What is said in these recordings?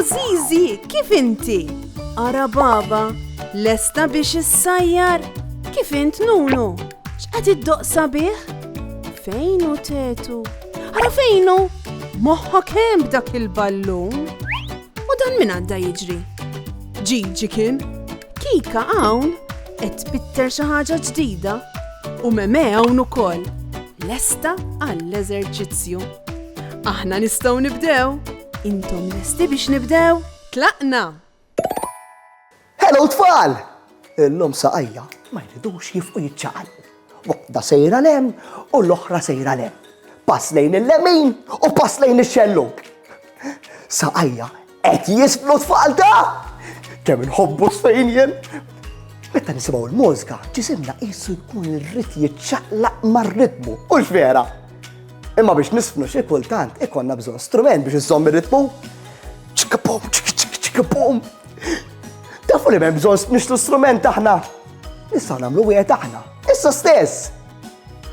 Zizi, kif inti? Ara baba, lesta biex issajjar? Kif int Nunu? X'qed iddoqsa bih? Fejnu tetu? Ara fejnu? Moħħok hemm b'dak il-ballun? U dan min għadda jiġri? Gigi kien? Kika hawn qed tbitter xi ħaġa ġdida u Meme hawn ukoll. Lesta għall-eżerċizzju. Aħna nistgħu nibdew. Intom lesti biex nibdew? Tlaqna! Hello tfal! Illum Saqajja ma jridux jifqu jiċċaqalqu. Waħda sejra lem u l-oħra sejra lem. Pass lejn il-lemin u pass lejn ix-xellug. Saqajja qed jisflu tfal ta' kemm inħobbu sfejn jien. Meta nisimgħu l-mużika ġisimna qisu jkun irrid jiċċaqlaq mar-ritmu u l-vera. Imma biex nisfnu xi kultant ikonna bżonn strument biex iżomm ir-ritmu. Ċikapom, ċikapom. Tafu li m'hemm bżonn nixtru strument aħna. Nistgħu nagħmlu wieħed aħna, issa stess.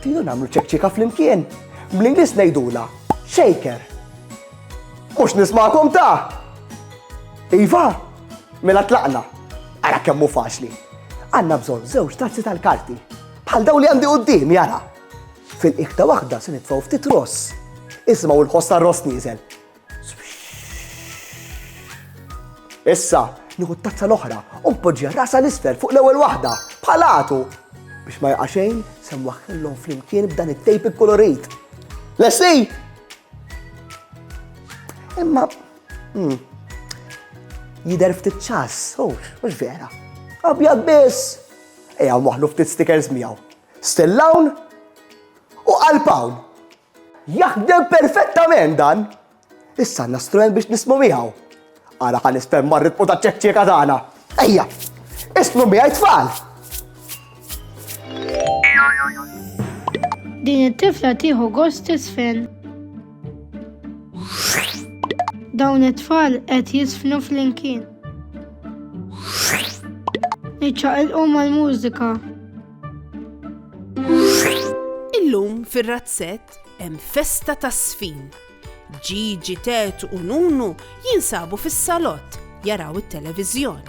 Tridu nagħmlu ċekċika flimkien. Bl-Ingliż ngħidula shaker. Mhux nisma'kom ta'. Iva, mela tlaqna. Ara kemm hu faċli. Għandna bżonn żewġ tazzi tal-karti. Bħal dawn li għandi quddiem jara. Fil-qiegħda waħda se nitfgħu ftit ross. Ismgħu l-ħoss tar-ross nieżel. Issa nieħu t-tazza l-oħra u npoġġiha rasa l-isfel fuq l-ewwel waħda bħal għatu biex ma jaqa' xejn se nwaħħilhom flimkien b'dan it-tejp ikkolorit. Lesti? Imma jidher ftit ċass, mhux vera. Abjad biss. Ejja waħlu ftit stickers miegħu. Still hawn u qalb-hawn. Jaħdem perfettament dan. Issa għandna strument biex nismu miegħu. Ara ħan nisfhem mar-ritmu taċ-ċekċieka tagħna. Ejja, ismu miegħi tfal. Din it-tifla tieħu gost tisfen. Dawn it-tfal qed jisfnu flimkien. Jiċċaqilqu mal-mużika. Illum fir-razzett hemm festa ta' sfin. Gigi, Tetu u Nunu jinsabu fis-salott jaraw it-televiżjoni.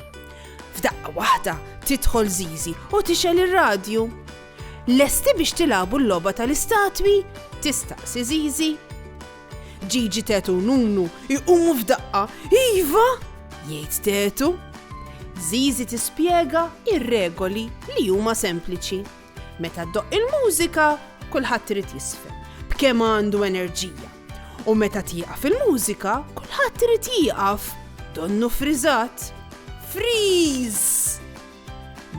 F'daqqa waħda tidħol Zizi u tixel ir-radju. Lesti biex tilagħbu l-logħba tal-istatwi? Tistaqsi Zizi. Gigi, Tetu u Nunu jqumu f'daqqa. Iva! Jgħid Tetu. Zizi tispjega ir-regoli li huma sempliċi. Meta ddoqq il-mużika, kulħadd irid jisfel b'kemm għandu enerġija. U meta tieqaf il-mużika, kulħadd irid jieqaf donnu friżat. Freeze!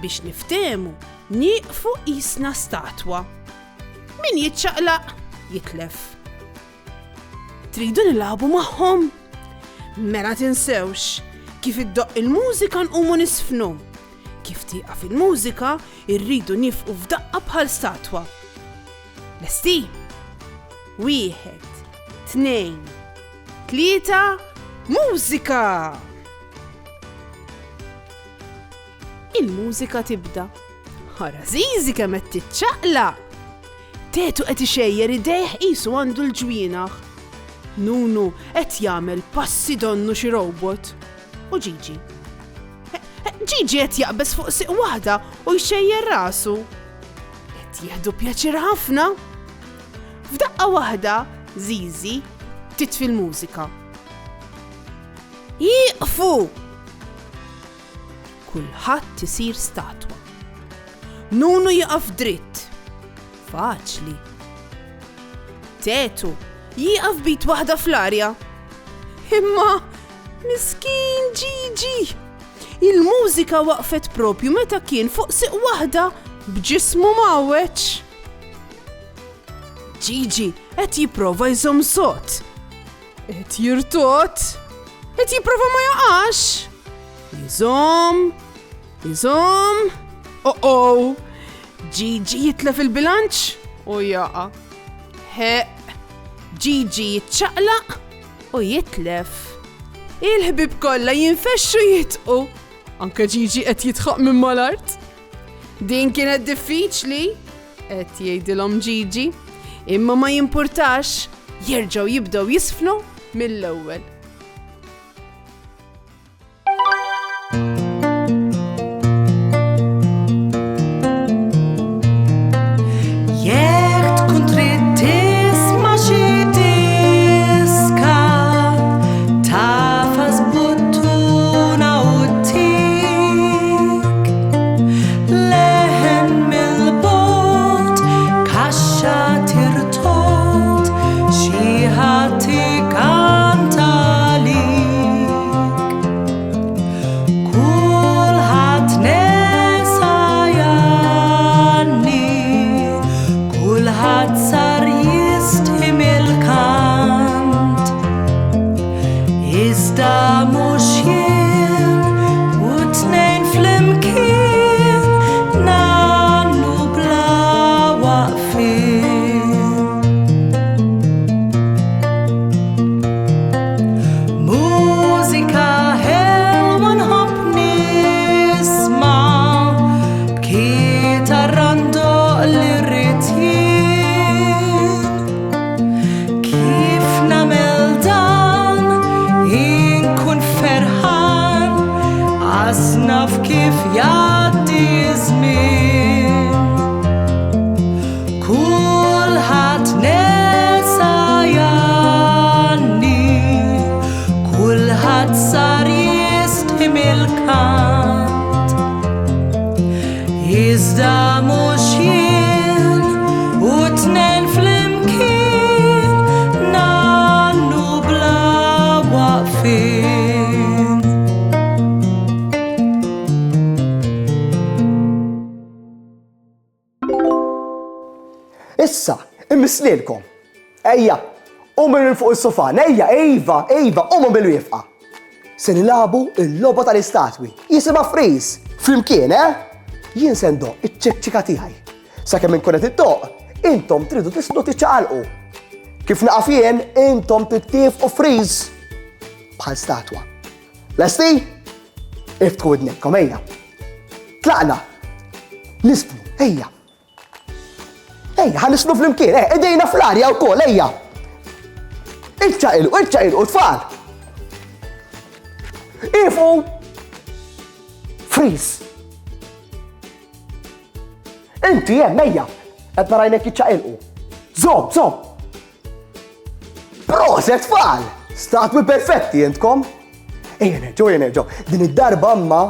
Biex niftehmu, nieqfu qisna statwa. Min jiċċaqlaq jitlef. Tridu nilagħbu magħhom? Mela tinsewx kif iddoqq il-mużika nqumu nisfnu. Kif tieqaf il-mużika irridu nifqu f'daqqa bħal statwa. Lesti? 1, 2, 3, mużika! Il-mużika tibda. Ara Zizi kemm qed tiċċaqlaq. Tetu qed ixejjer idejh qisu għandu l-ġwienaħ. Nunu qed jagħmel passi donnu xi robot. U Gigi qed jaqbeż fuq siq waħda u jxejjer rasu. Qed jieħdu pjaċir ħafna. F'daqqa waħda Zizi titfi l-mużika. Jieqfu! Kulħadd isir statwa. Nunu jaqaf dritt. Faċli. Tetu jieqaf bit waħda fl-arja. Imma miskin Gigi! Il-mużika waqfet propju meta kien fuq siq waħda b'ġismu mawweċ. Gigi qed jipprova jżomm sott. Qed jirtot. Qed jipprova ma jaqax. Jżomm. Oh. Gigi jitlef il-bilanċ u jaqa'. Gigi jiċċaqlaq u jitlef. Il-ħbib kollha jinfexxu jitqu. Anke Gigi qed jitħaq minn mal-art. Din kienet diffiċli, qed jgħidilhom Gigi, imma ma jimpurtax, jerġgħu jibdew jisfnu mill-ewwel. issa, immislilkom. Ejja, minn fuq is-sofan, ejja, Eva, bil-wifqa. Se nilabu il-logħba tal-istatwi, jisimha Freeze, flimkien, Jien se ndoq iċ-ċekċika tiegħi. Sakemm inkun qed iddoq, intom tridu tislu tiċċaqalqu. Kif naqaf jien, intom tittiefqu Freeze bħal statwa. Lesti? Iftħu widnekkom, ejja. Tlaqna. Nisfnu, ejja. Ejja, ħanisfnu flimkien, idejna fl-arja wkoll, ejja. Iċċaqilqu, tfal. Ifu! Freeze! Inti ejja, qed narajnek jiċċaqilqu. Żomm! Proset tfal! Statwi perfetti intkom! Ejja nerġgħu. Din id-darba imma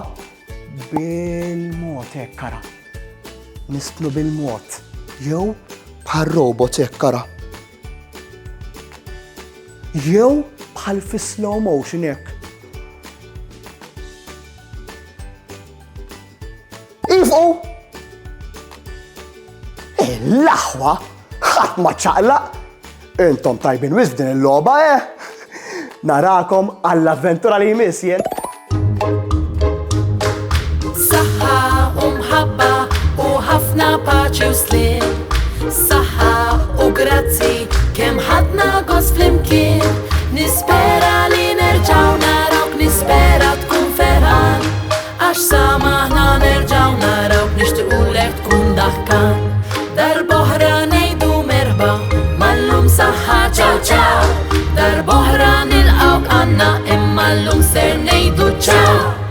bil-mod hekk kara. Nisfnu bil-mod. Jew bħal robot hekk kara. Jew bħal fi slow motion hekk. Ifqu! L-aħwa, ħadd ma ċaqlaq. Intom tajbin wisq din il-logħba, Narakom għall-avventura li jmiss jien. Saħħa u mħabba u ħafna paċi u slim. Saħħa u grazzi kemm ħadna gost flimkien. Nispera li nerġgħu narawk, nispera tkun ferħan. Għax samaħna nerġgħu narawk, nixtiequlek tkun daħkan. Darboħra ngħidu merħba, mallum saħħa ċaw. Darboħra nilqawk għandna, imma llum ser ngħidu ċaw.